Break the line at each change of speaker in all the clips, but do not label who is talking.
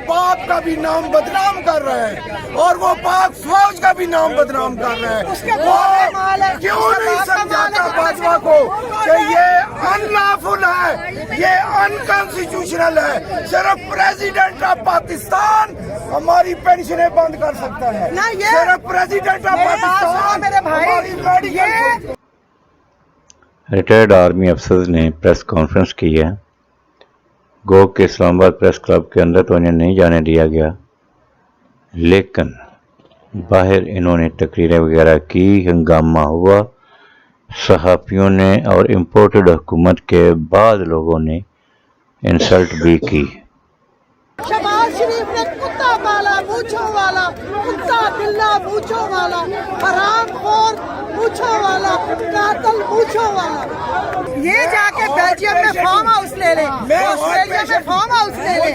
बाप का भी नाम बदनाम कर रहे हैं और वो पाक फौज का भी नाम बदनाम कर रहे हैं। वो क्यों नहीं समझाता बाजवा को कि ये अनलॉफुल है, ये अनकॉन्स्टिट्यूशनल है। सिर्फ प्रेसिडेंट ऑफ पाकिस्तान हमारी पेंशनें बंद कर सकता है। सिर्फ प्रेसिडेंट ऑफ पाकिस्तान हमारी मेडिकल।
रिटायर्ड आर्मी अफसर्स ने प्रेस कॉन्फ्रेंस की है। गो के इस्लामाबाद प्रेस क्लब के अंदर तो इन्हें नहीं जाने दिया गया, लेकिन बाहर इन्होंने तकरीरें वगैरह की, हंगामा हुआ। सहाफ़ियों ने और इम्पोर्टेड हुकूमत के बाद लोगों ने इंसल्ट भी की।
शहबाज शरीफ ने कुत्ता पाला, मूंछों वाला, कुत्ता बिल्ला मूंछों वाला, हरामखोर मूंछों वाला, कातल मूंछों वाला। ये जाके बेल्जियम में फार्म हाउस ले ले, ऑस्ट्रेलिया में फार्म हाउस ले ले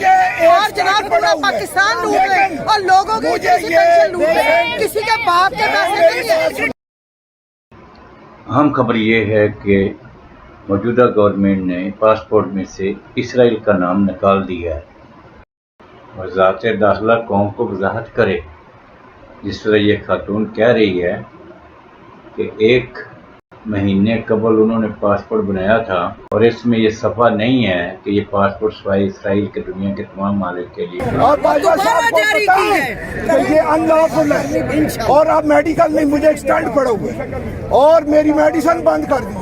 और जनाब पूरा पाकिस्तान लूट ले और लोगों की किसी पेंशन लूट ले, किसी के बाप के पैसे नहीं है।
अहम खबर ये है कि मौजूदा गवर्नमेंट ने पासपोर्ट में से इसराइल का नाम निकाल दिया है। वज़ारत दाखिला कौम को वजाहत करे। जिस तरह ये खातून कह रही है कि 1 महीने कबल उन्होंने पासपोर्ट बनाया था और इसमें ये सफ़ा नहीं है कि ये पासपोर्ट सिवाय इसराइल के दुनिया के तमाम मालिक के लिए।
और बाजवा साहब को पता है कि ये अनलॉफुल है और अब मेडिकल में मुझे एक्सटेंड पड़ा हुआ है और मेरी मेडिसिन बंद कर दी।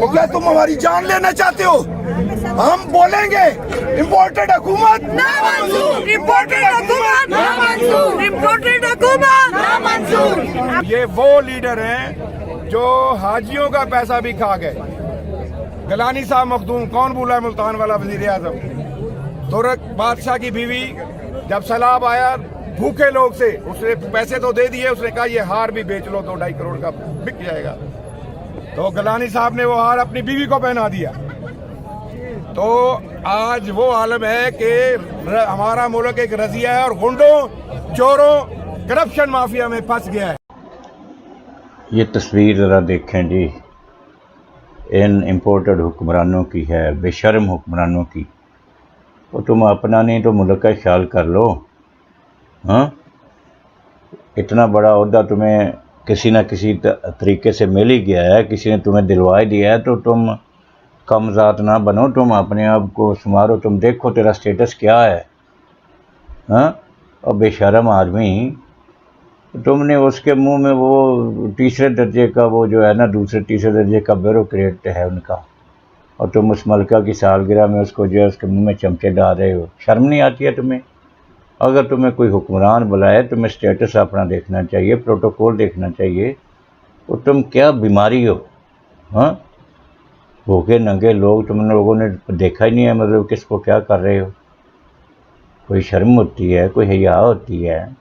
तो क्या तुम हमारी जान लेना चाहते हो? हम बोलेंगे इम्पोर्टेड हुकूमत ना मंजूर, इम्पोर्टेड हुकूमत ना मंजूर, इम्पोर्टेड हुकूमत ना मंजूर।
ये वो लीडर हैं जो हाजियों का पैसा भी खा गए। गलानी साहब मखदूम, कौन भूला है मुल्तान वाला वजीर आजम, तुर्क बादशाह की बीवी, जब सैलाब आया भूखे लोग से उसने पैसे तो दे दिए, उसने कहा ये हार भी बेच लो, 2-2.5 करोड़ का बिक जाएगा। तो गलानी साहब ने वो हार अपनी बीवी को पहना दिया। तो आज वो आलम है कि हमारा मुल्क एक रजिया है और गुंडों, चोरों, करप्शन माफिया में फंस गया है।
ये तस्वीर ज़रा देखें जी, इन इम्पोर्टेड हुक्मरानों की है, बेशर्म हुक्मरानों की। वो तुम अपना नहीं तो मुल्क का ख्याल कर लो। हाँ, इतना बड़ा ओहदा तुम्हें किसी न किसी तरीके से मिल ही गया है, किसी ने तुम्हें दिलवा ही दिया है, तो तुम कमज़ात ना बनो, तुम अपने आप को संवारो, तुम देखो तेरा स्टेटस क्या है। हाँ, और बेशर्म आदमी, तुमने उसके मुंह में वो तीसरे दर्जे का वो जो है ना, दूसरे तीसरे दर्जे का ब्यूरोक्रेट है उनका, और तुम उस मलका की सालगिरह में उसको जो है उसके मुंह में चमचे डाल रहे हो। शर्म नहीं आती है तुम्हें? अगर तुम्हें कोई हुक्मरान बुलाए तुम्हें स्टेटस अपना देखना चाहिए, प्रोटोकॉल देखना चाहिए। तो तुम क्या बीमारी हो? हाँ, भूखे नंगे लोग तुम लोगों ने देखा ही नहीं है, मतलब किसको क्या कर रहे हो? कोई शर्म होती है, कोई हया होती है?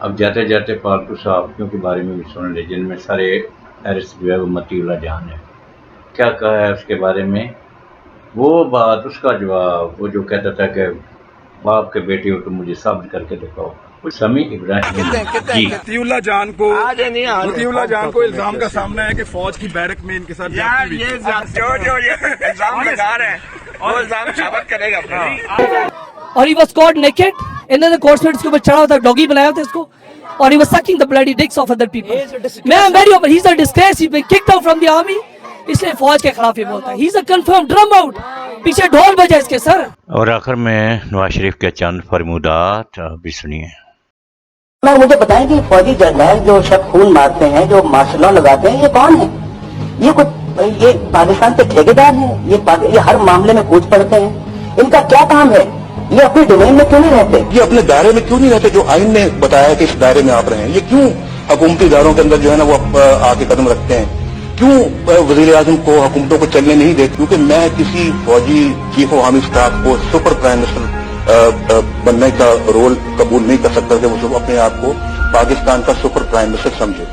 अब जाते जाते पालतू सहाफ़ियों के बारे में भी सुन ले, जिनमें सारे फहरिस्त जो है वो मतीउल्लाह जान है। क्या कहा है उसके बारे में? वो बात, उसका जवाब, वो जो कहता था कि बाप के बेटे हो तो मुझे साबित करके दिखाओ। समी इब्राहिम जी।
मतीउल्लाह जान को इल्जाम का सामना है कि फौज की बैरक में इनके साथ यार ये इल्जाम लगा रहे हैं और इल्जाम साबित करेगा।
और he was caught naked, another corslet इसके ऊपर चढ़ा हुआ था, डॉगी बनाया था इसको, और he was sucking the bloody dicks of other people. मैं very open, he's a disgrace, he's been kicked out from the army, इसलिए फौज के खिलाफ ये बोलता है। he's a confirmed drum out, पीछे ढोल बजा इसके सर।
और आखिर में नवाज शरीफ के चंद फरमूदात भी सुनिए।
मुझे बताएं कि फौजी जनरल जो शख्स खून मारते हैं, जो मार्शल लॉ लगाते हैं, ये कौन है? ये पाकिस्तान के ठेकेदार हैं? ये हर मामले में पूछ पड़ते हैं, इनका क्या काम है? ये अपने डोमेन में क्यों नहीं रहते?
ये अपने दायरे में क्यों नहीं रहते? जो आइन ने बताया कि इस दायरे में आप रहें, ये क्यों हुकूमती इदारों के अंदर जो है ना वो आके कदम रखते हैं? क्यों वजीर आजम को हुकूमतों को चलने नहीं देते? क्योंकि मैं किसी फौजी चीफ ऑफ आर्मी स्टाफ को सुपर प्राइम मिनिस्टर बनने का रोल कबूल नहीं कर सकता कि वो अपने आप को पाकिस्तान का सुपर प्राइम मिनिस्टर समझे।